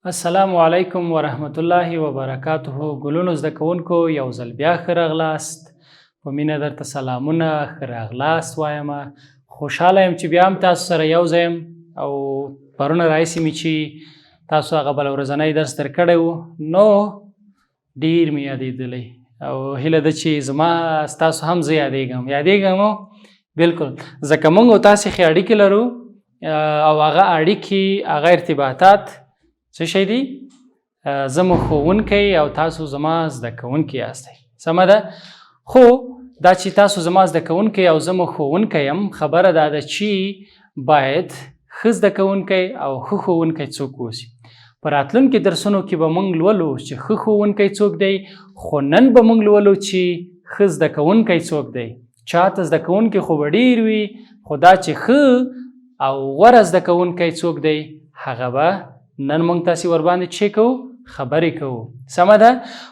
السلام علیکم ورحمت الله وبرکاته. ګلونو زده کوونکو یو ځل بیا ښه راغلاست. په مینه درته سلامونه، ښه راغلاست وایم. خوشحاله یم چې بیا هم تاسو سره یو ځای یم او پرونه راهیسې مې چې تاسو هغه بله ورځنی درس درکړی و نو ډېر مې یادېدلی او هیله ده چې زما ستاسو هم زه یادېږم. بلکل ځکه موږ او تاسې ښې اړیکې لرو او هغه اړیکې هغه ارتباطات څه شی دي؟ زه مو ښوونکی او تاسو زما زده کوونکي یاستئ. سمه ده؟ خو دا چې تاسو زما زده کوونکی او زه مو ښوونکی یم، خبره دا ده چې باید ښه زده کوونکی او ښه ښوونکی څوک اوسي. په راتلونکي درسونو کې به موږ لولو چې ښه ښوونکی څوک دی، خو نن به موږ لولو چې ښه زده کوونکی څوک دی. چاته زده کوونکی خو به ډېر وي، خو دا چې ښه او غوره زده کوونکی څوک دی هغه به نن موږ تاسې ورباندې چې کوو خبرې کوو. سمه ده؟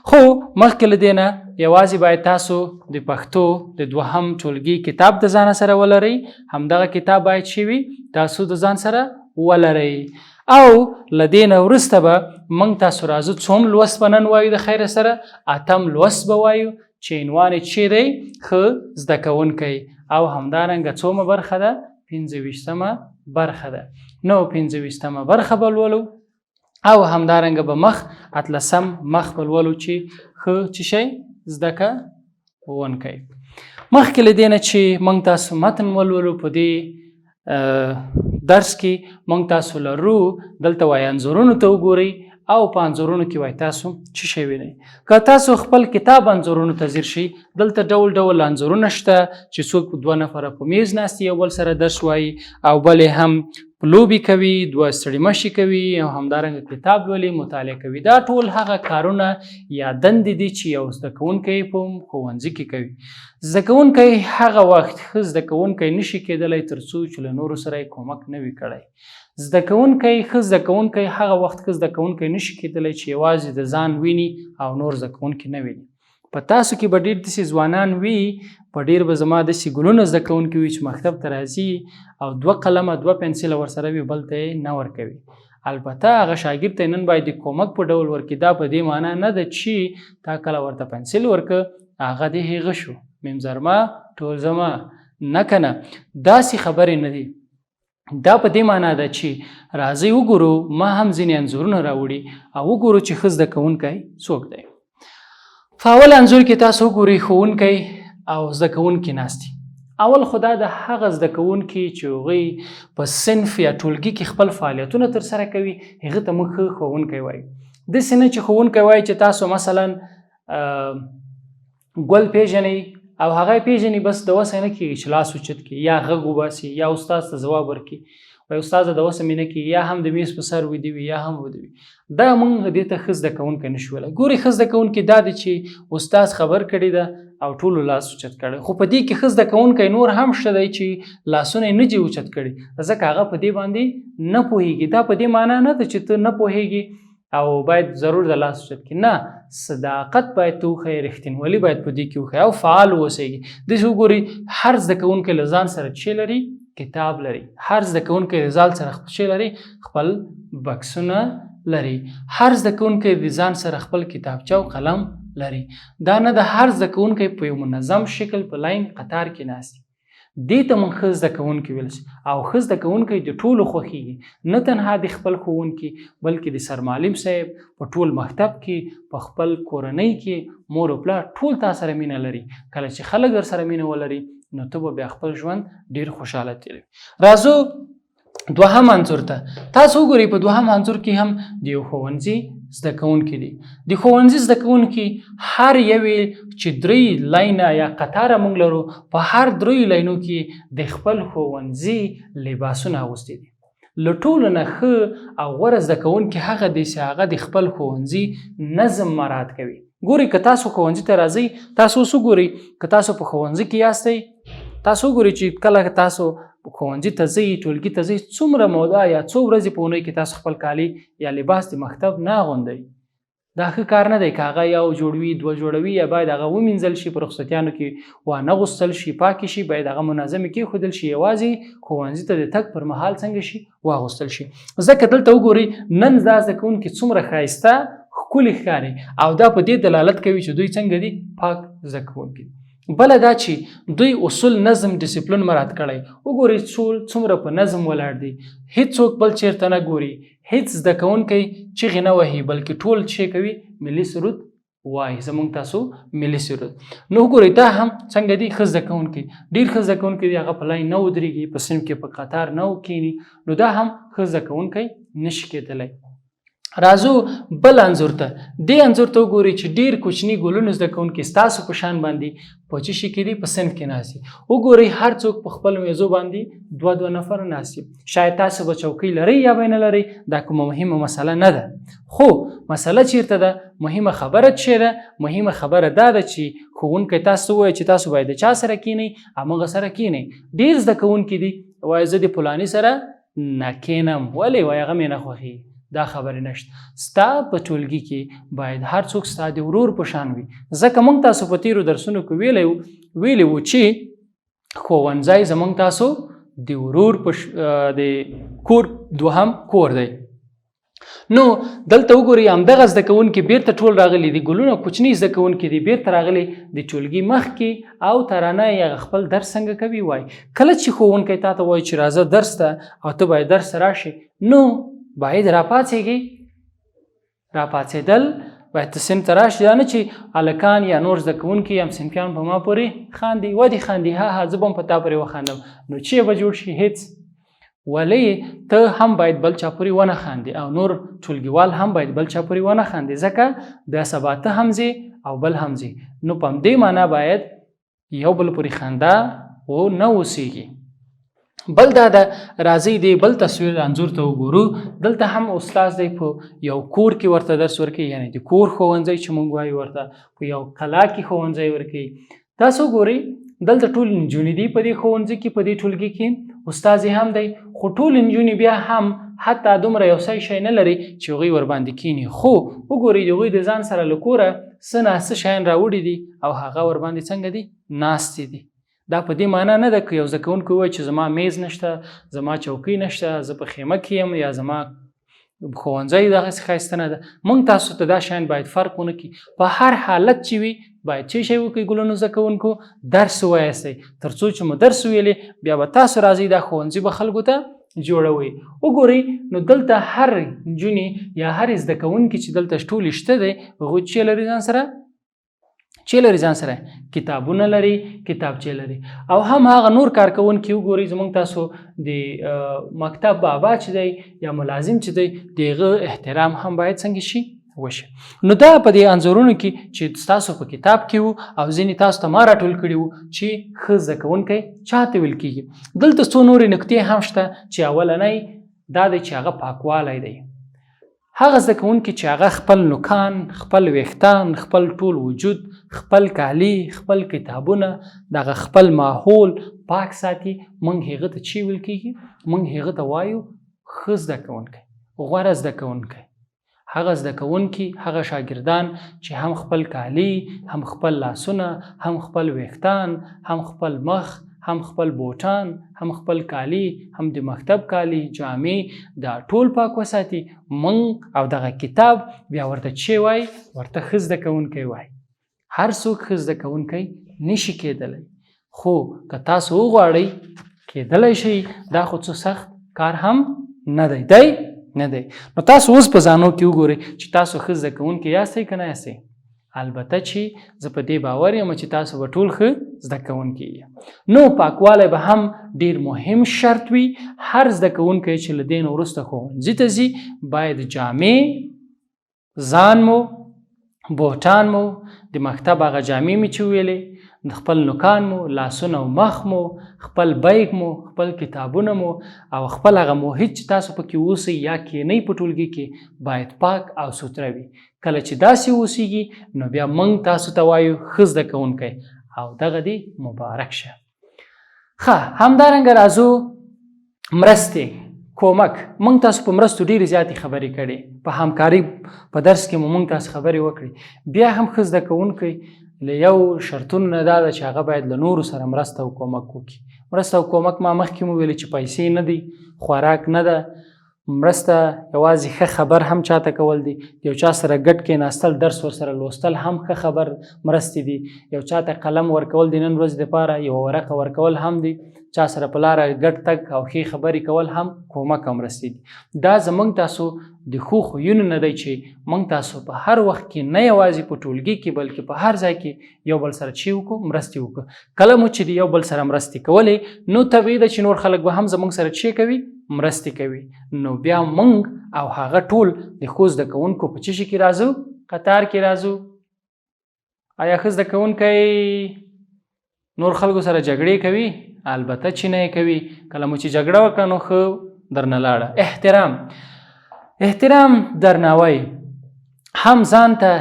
خو مخکې له دې نه یوازې باید تاسو د پښتو د دوهم ټولګي کتاب د ځان سره ولرئ. همدغه کتاب باید چې وي تاسو د ځان سره ولرئ. او له دې نه وروسته به موږ تاسو راځو څوم لوست به نن وایو د خیره سره؟ 8م لوست به وایو چې عنوان یې چې دی ښه زده کوونکی، او همدارنګه څومه برخه ده؟ 25مه برخه ده. نو 25مه برخه به لولو او همدارنګه به مخ 18م مخ به لولو چې ښه څه شی زده کوونکی. مخکې له دې نه چې موږ تاسو متن ولولو په دې درس کې موږ تاسو لرو دلته وایي انځورونو ته وګورئ او په انځورونو کې وایي تاسو څه شی وینئ. که تاسو خپل کتاب انځورونو ته ځیر شئ، دلته ډول ډول انځورونه شته چې څوک 2 نفره په میز ناست یو بل سره درس وایي او بل هم لوبې کوي، 2 ستړي مشي کوي او همدارنګه کتاب لولي، مطالعه کوي. دا ټول هغه کارونه یا دندې دي چې یو زده کوونکی په ښوونځي کې کوي. زده کوونکی هغه وخت ښه زده کوونکی نشي کېدلی تر څو چې له نورو سره یې کومک نه وي کړی. زده کوونکی ښه زده کوونکی هغه وخت ښه زده کوونکی نشي کېدلی چې یوازې د ځان ویني او نور زده کوونکي نه ویني. په تاسو کې به ډېر داسې ځوانان وي، په ډېر به زما داسې ګلونه زده کوونکي وي چې مکتب ته راځي او 2 قلمه 2 پنسله ورسره وي، بل ته یې نه ورکوي. البته هغه شاګرد ته نن باید د کومک په ډول ورکړي. دا په دې معنا نه ده چې تا کله ورته پنسل ورکه هغه دې هغه شو میم زرما ټول زما، نه که نه، داسې خبرې نه دي. دا په دې معنا ده چې راځئ وګورو، ما هم ځینې انځورونه راوړي او وګورو چې ښه زده کوونکی څوک دی. په اول انځور کې تاسو وګورئ ښوونکی او زده کوونکي ناست دي. اول خو دا د هغه زده کوونکي چې هغوی په صنف یا ټولګي کې خپل فعالیتونه ترسره کوي هغه ته موږ ښه ښوونکی وایو. داسې نه چې ښوونکی وایي چې تاسو مثلا ګل پیژنئ او هغه یې پیژني بس د وسه نه کېږي چې لاس اوچت کړي یا غږ وباسي یا استاد ته ځواب ورکړي، وایي استاده د وسه مې نه کېږي، یا هم د میز په سر ویده وي یا هم ویده وي. دا موږ دې ته ښه زده کوونکی نه شو ویلی. ګورئ ښه زده کوونکی دا دی چې استاد خبر کړی ده او ټولو لاس اوچت کړی، خو په دې کې ښه زده کوونکی نور هم شته دی چې لاسونه یې نه دي اوچت کړي ځکه هغه په دې باندې نه پوهېږي. دا په دې معنا نه ده چې ته نه پوهېږي او باید ضرور د لاس اوچت کړي، نه، صداقت باید ته وښیې، رښتینولي باید په دې کې وښیې او فعال واوسئ. داسې وګورئ هر زده کوونکی له ځان سره څه لري؟ کتاب لري. هر زده کوونکی د ځان سره څه لري؟ خپل بکسونه لري. هر زده کوونکی د ځان سره خپل کتابچه او قلم لري. دا نه د هر زده کوونکی په یو منظم شکل په لاین قطار کې ناست. دې ته موږ ښه زده کوونکی ویل شي. او ښه زده کوونکی د ټولو خوښېږي، نه تنها د خپل ښوونکي بلکې د سرمعلم صاحب په ټول مکتب کې، په خپل کورنۍ کې، مور او پلار ټول تا سره مینه لري. کله چې خلک در سره مینه ولري نو ته به بیا خپل ژوند ډېر خوشحاله تېروي. راځو 2م انځور ته. تاسو وګورئ په 2م انځور کې هم د یو ښوونځي زده کوونکي دي. د ښوونځي زده کوونکي هر یوې چې 3 لاینه یا قطاره موږ لرو، په هر 3 لاینو کې د خپل ښوونځي لباسونه اغوستي دي. له ټولو نه ښه او غوره زده کوونکي هغه دی چې هغه د خپل ښوونځي نظم مراعات کوي. ګورئ که تاسو ښوونځي ته راځئ، تاسو اوس وګورئ که تاسو په ښوونځي کې یاستئ، تاسو وګورئ چې کله تاسو ښوونځي ته ځئ، ټولګي ته ځئ، څومره موده یا څو ورځې په اونۍ کې تاسو خپل کالي یا لباس د مکتب نه اغوندئ. دا ښه کار نه دی که هغه یو جوړوي دوه جوړوي یا باید هغه ومینځل شي په رخصتیانو کې وانه غوستل شي پاکې شي باید هغه منظمې کېښودل شي یوازې ښوونځي ته د تګ پر مهال څنګه شي واغوستل شي. ځکه دلته وګورئ نن دا زده کوونکي څومره ښایسته ښکلي ښکاري او دا په دې دلالت کوي چې دوی څنګه دي پاک زده کوونکي. بله دا چې دوی اصول نظم ډیسپلین مراعت کړی وګورئ څومره په نظم ولاړ دي هیڅوک بل چیرته نه ګوري هیڅ زده کوونکی چغې نه وهي بلکې ټول چې کوي ملي سرود وایي زموږ تاسو ملي سرود. نو وګورئ دا هم څنګه دي ښه زده کوونکي ډېر ښه زده کوونکي دي هغه په لاین نه ودرېږي په صنف کې په قطار نه کښېني نو دا هم ښه زده کوونکی نشي کېدلی. راځو بل انځور ته دې انځور ته وګورئ چې ډېر کوچني ګلونو زده کوونکي ستاسو په شان باندې په څه شي کې دي په صنف کې ناست دي. وګورئ هر څوک په خپل میزو باندې دوه دوه نفره ناست دي. شاید تاسو به چوکۍ لرئ یا به نه لرئ دا کومه مهمه مسله نه ده خو مسله چیرته ده مهمه خبره څه ده مهمه خبره دا ده چې ښوونکی تاسو وایي چې تاسو باید د چا سره کښېنئ همغه سره کښېنئ. ډېر زده کوونکي دي وایي زه د فلاني سره نه کښېنم ولې وایي هغه مې نه خوښېږي دا خبرې نشته. ستا په ټولګي کې باید هر څوک ستا د ورور په شان وي ځکه موږ تاسو په تیرو درسونو کې ویلی وو چې ښوونځی زموږ تاسو د ورور د کور دوهم کور دی. نو دلته وګورئ همدغه زده کوونکي بیرته ټول راغلي دي ګلونه کوچني زده کوونکي دي بیرته راغلي د ټولګي مخکې او ترانه یې خپل درس څنګه کوي وایي. کله چې ښوونکی تا ته وایي چې راځه درس ته او ته باید درس راشي نو باید راپاڅېږي راپاڅېدل باید ته صنف ته راشي دا نه چې هلکان یا نور زده کوونکي یا صنفیان په ما پورې خاندي ودې خاندي ها ها زه به هم په تا پورې وخاندم نو چې به جوړ شي هېڅ ولې ته هم باید بل چا پورې ونه خاندي او نور ټولګیوال هم باید بل چا پورې ونه خاندي ځکه بیا سبا ته هم ځې او بل هم ځې نو په همدې معنا باید یو بل پورې خندا و نه اوسېږي. بل دا د راځي دی بل تصویر انځور ته وګورو دلته هم استاد دی په یو کور کې ورته درس ورکوي یعنی د کور ښوونځی چې موږ وایو ورته په یو کلا کې ښوونځی ورکوي. تاسو ګورئ دلته ټول نجونې دي په دې ښوونځي کې په دې ټولګي کې استاد هم دی خو ټول نجونې بیا هم حتی دومره یو شی نه لري چې هغوی ورباندې کښېني خو وګورئ د هغوی د ځان سره له کوره څه نه څه شیان راوړي دي او هغه ورباندې څنګه دي ناستې دي. دا په دې معنا نه ده که یو زده کوونکی ووایي چې زما میز نشته زما چوکۍ نشته زه په خیمه کې یم یا زما ښوونځی دغسې ښایسته نه ده. موږ تاسو ته دا شیان باید فرق ونه کړي په هر حالت چې وي باید څه شی وکړئ ګلونو زده کوونکو درس ووایاستئ تر څو چې مو درس ویلې بیا به تاسو راځئ دا ښوونځي به خلکو ته جوړوئ. وګورئ نو دلته هر نجونې یا هر زده کوونکي چې دلته ټولې شته دی هغوی چې لري ځان سره کتابونه لري کتابچې لري او هم هغه نور کارکوونکي وګورئ زموږ تاسو د مکتب بابا چې دی یا ملازم چې دی د هغه احترام هم باید څنګه شي وشي. نو دا په دې انځورونو کې چې تاسو په کتاب کې وو او ځینې تاسو ته ما راټول کړي وو چې ښه زده کوونکی چاته ویل کېږي. دلته څو نورې نکتې هم شته چې اولنی دا دی چې هغه پاکوالی دی. هغه زده کوونکي چې هغه خپل نوکان خپل ویښتان خپل ټول وجود خپل کالي خپل کتابونه دغه خپل ماحول پاک ساتي موږ هغه ته چې ویل کېږي موږ هغه ته وایو ښه زده کوونکی غوره زده کوونکی. هغه زده کوونکي هغه شاګردان چې هم خپل کالي هم خپل لاسونه هم خپل ویښتان هم خپل مخ هم خپل بوټان هم خپل کالي هم د مکتب کالي جامې دا ټول پاک وساتي موږ او دغه کتاب بیا ورته چې وایي ورته ښه زده کوونکی وایي. هر څوک ښه زده کوونکی نشي کېدلی خو که تاسو وغواړئ کېدلی شئ دا خو څه سخت کار هم نه دی نه دی. نو تاسو اوس په ځانو کې وګورئ چې تاسو ښه زده کوونکي یاستئ که نه یاستئ. البته چې زه په دې باور یم چې تاسو به ټول ښه زده کوونکي یې. نو پاکوالی به هم ډېر مهم شرط وي. هر زده کوونکی چې له دې نه وروسته ښوونځي ته ځي باید جامې ځان مو بوټان مو د مکتب هغه جامې مې چې ویلې د خپل نوکان مو لاسونه او مخ مو خپل بیگ مو خپل کتابونه مو او خپل هغه محیط چې تاسو پکې اوسئ یا کښېنئ په ټولګي کې باید پاک او سوتره وي. کله چې داسې اوسیږي نو بیا موږ تاسو ته وایو ښه زده کوونکی او دغه دې مبارک شه. ښه همدارنګه راځو مرستې کومک. موږ تاسو په مرستو ډېرې زیاتې خبرې کړې، په همکاري په درس کې مو موږ تاسو خبرې وکړې. بیا هم ښه زده کوونکی له یو شرطونو نه دا ده چې هغه باید له نورو سره مرسته او کومک وکړي. مرسته او کومک ما مخکې مو ویلې چې پیسې نه دي، خوراک نه ده. مرسته یوازې ښه خبر هم چاته کول دي، یو چا سره ګډ کېناستل، درس ورسره لوستل هم ښه خبر مرستې دي. یو چاته قلم ورکول د نن ورځې دپاره، یوه ورقه ورکول هم دي. چا سره په لاره ګډ تګ او ښې خبرې کول هم کومک او مرستې دي. دا زموږ تاسو د ښو خویونو نه دی چې موږ تاسو په هر وخت کې نه یوازې په ټولګي کې بلکې په هر ځای کې یو بل سره چې وکړو مرستې وکړو. کله مو چې د یو بل سره مرستې کولې نو طبیعي ده چې نور خلک به هم زموږ سره چې کوي مرستې کوي. نو بیا موږ او هغه ټول د ښو زده کوونکو په څه شي کې راځو؟ قطار کې راځو. آیا ښه زده کوونکی نور خلکو سره جګړې کوي؟ البته چې نه کوي. کله مو چې جګړه وکړه نو ښه درنه لاړه. احترام درناوی هم ځان ته،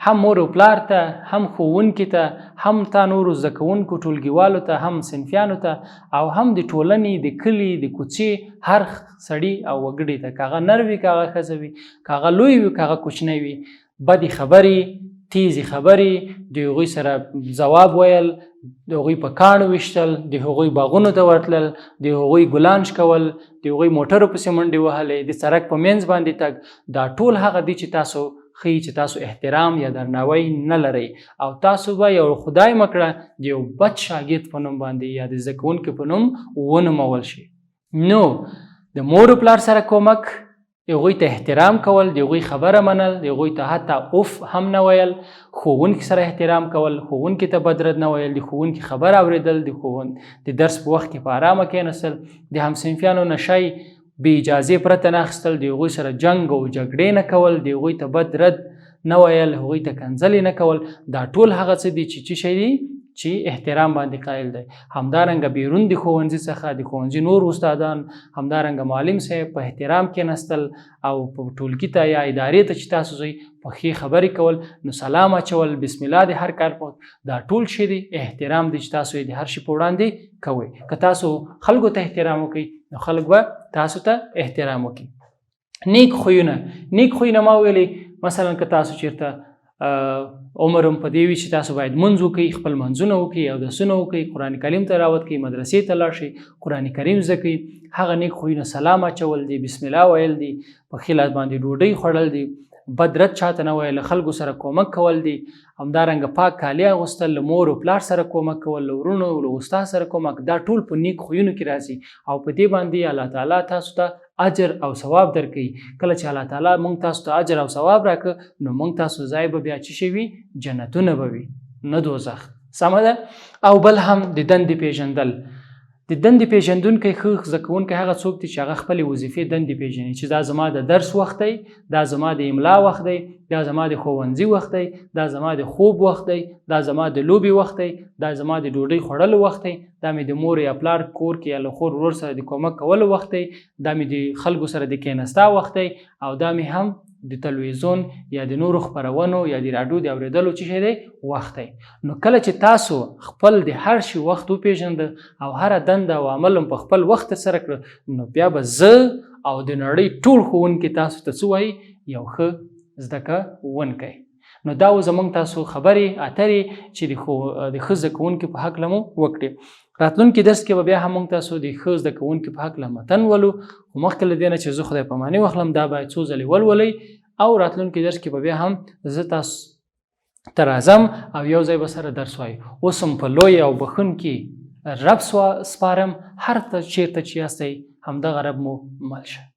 هم مور او پلار ته، هم ښوونکي ته، هم تا نورو زده کوونکو ټولګیوالو ته، هم صنفیانو ته، او هم د ټولنې د کلي د کوڅې هر سړي او وګړي ته، که هغه نر وي که هغه ښځه وي، که هغه لوی وي که هغه کوچنی وي. بدې خبرې، تیزې خبرې، د هغوی سره ځواب ویل، د هغوی په کاڼو ویشتل، د هغوی باغونو ته ورتلل، د هغوی ګلانج کول، د هغوی موټرو پسې منډې وهلې، د سړک په منځ باندې تګ، دا ټول هغه دي چې تاسو ښیي چې تاسو احترام یا درناوی نه لرئ. او تاسو به یو خدای مکړه د یو بد شاګرد په نوم باندې یا د زده کوونکي په نوم ونومول شي. نو د مور و پلار سره کومک، هغوی ته احترام کول، د هغوی خبره منل، د هغوی ته حتی اوف هم نه ویل، ښوونکي سره احترام کول، ښوونکي ته بدرد نه ویل، د ښوونکي خبره اورېدل، د درس په وخت کې په ارامه کېناستل، د همصنفیانو نه شی بې اجازې پرته نه اخیستل، د هغوی سره جنګ او جګړې نه کول، د هغوی ته بد رد نه ویل، هغوی ته کنځلې نه کول. دا ټول هغه څه دي چې شی دي چې احترام باندې قایل دی. همدارنګه بیرون د ښوونځي څخه د ښوونځي نور استادان، همدارنګه معلم صاحب په احترام کېناستل او په ټولګي ته یا ادارې ته چې تاسو ځئ په ښې خبرې کول، نو سلام اچول، بسم الله د هر کار په دا ټول شی دی احترام دی چې تاسو یې د هر شي په وړاندې کوئ. که تاسو خلکو ته احترام وکړئ نو خلک به تاسو ته احترام وکړي. نیک خویونه ما ویلې، مثلا که تاسو چېرته عمر هم په دې وي چې تاسو باید منځ وکړئ، خپل منځونه وکړئ، اودسونه وکړئ، قرآن کریم تلاوت کړئ، مدرسې ته لاړ شئ، قرآن کریم زده کړئ. هغه نیک خویونه سلام اچول دي، بسم الله ویل دي، په ښي لاس باندې ډوډۍ خوړل دي، بد رد چاته نه ویل، خلکو سره کومک کول دي. همدارنګه پاک کالي اغوستل، له مور او پلار سره کومک کول، له ورونو له استاد سره کومک، دا ټول په نیک خویونو کې راځي او په دې باندې الله تعالی تاسو ته اجر او ثواب درکوي. کله چې الله تعالی موږ تاسو ته اجر او ثواب راکړه نو موږ تاسو ځای به بیا څه شی وي؟ جنتونه به وي، نه دوزخ. سمه ده؟ او بل هم د دندې پیژندل. د دندې پیژندونکی ښه زده کوونکی هغه څوک دی چې هغه خپلې وظیفې دندې پیژني، چې دا زما د درس وخت دی، دا زما د املا وخت دی، دا زما د ښوونځي وخت دی، دا زما د خوب وخت دی، دا زما د لوبې وخت دی، دا زما د ډوډۍ خوړلو وخت دی، دا مې د مور یا پلار کور کې یا له خور ورور سره د کومک کولو وخت دی، دا مې د خلکو سره د کېناستا وخت دی، او دا مې هم د تلویزیون یا د نورو خپرونو یا د راډیو د اورېدلو څه شی دی؟ وخت دی. نو کله چې تاسو خپل د هر شي وخت وپېژنده او هره دنده او عمل په خپل وخت ترسره کړه نو بیا به زه او د نړۍ ټول ښوونکي تاسو ته څه وایي؟ یو ښه زده کوونکی. نو دا و زموږ تاسو خبرې اترې چې د ښه زده کوونکي په هکله مو وکړې. راتلونکي درس کې به بیا هم موږ تاسو د ښه زده کوونکي په هکله متن ولو، خو مخکې له دې نه چې زه خدای پاماني واخلم دا باید څو ځلې ولولئ، او راتلونکي درس کې به بیا هم زه تاسو ته راځم او یو ځای به سره درس وایو. اوس هم په لوی او بخښونکي رب سپارم، هر چېرته چې یاستئ همدغه رب مو مل شه.